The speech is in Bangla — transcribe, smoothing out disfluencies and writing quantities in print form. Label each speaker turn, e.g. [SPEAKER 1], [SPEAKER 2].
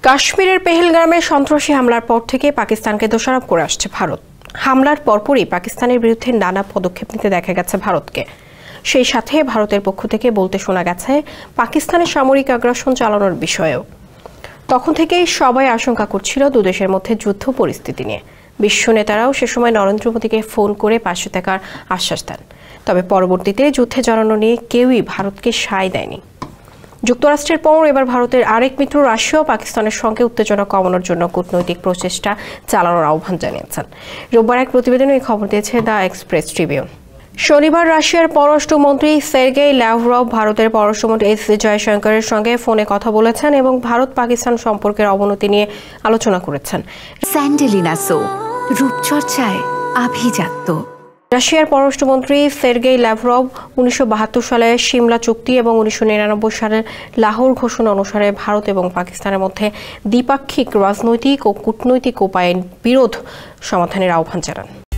[SPEAKER 1] কাশ্মীরের পেহেলগামে সন্ত্রাসী হামলার পর থেকে পাকিস্তানকে দোষারোপ করে আসছে ভারত। হামলার পরপরই পাকিস্তানের বিরুদ্ধে নানা পদক্ষেপ নিতে দেখা গেছে ভারতকে। সেই সাথে ভারতের পক্ষ থেকে বলতে শোনা গেছে পাকিস্তানের সামরিক আগ্রাসন চালানোর বিষয়েও। তখন থেকেই সবাই আশঙ্কা করছিল দুদেশের মধ্যে যুদ্ধ পরিস্থিতি নিয়ে। বিশ্ব নেতারাও সে সময় নরেন্দ্র মোদীকে ফোন করে পাশে থাকার আশ্বাস দেন। তবে পরবর্তীতে যুদ্ধে জড়ানো নিয়ে কেউই ভারতকে সায় দেয়নি। যুক্তরাষ্ট্রের পর এবার ভারতের আরেক মিত্র রাশিয়াও পাকিস্তানের সঙ্গে উত্তেজনা কমানোর জন্য কূটনৈতিক প্রচেষ্টা চালানোর আহ্বান জানিয়েছেন। রোববার এক প্রতিবেদনে এই খবর দিয়েছে দ্য এক্সপ্রেস ট্রিবিউন। শনিবার রাশিয়ার পররাষ্ট্রমন্ত্রী সের্গেই ল্যাভরভ ভারতের পররাষ্ট্রমন্ত্রী এস জয়শঙ্করের সঙ্গে ফোনে কথা বলেছেন এবং ভারত পাকিস্তান সম্পর্কের অবনতি নিয়ে আলোচনা করেছেন।
[SPEAKER 2] স্যান্ডেলিনা সো, রূপচর্চায় আভিজাত্য।
[SPEAKER 1] রাশিয়ার পররাষ্ট্রমন্ত্রী সের্গেই ল্যাভরভ 1972 সালে সিমলা চুক্তি এবং 1999 সালের লাহোর ঘোষণা অনুসারে ভারত এবং পাকিস্তানের মধ্যে দ্বিপাক্ষিক রাজনৈতিক ও কূটনৈতিক উপায়ে বিরোধ সমাধানের আহ্বান জানান।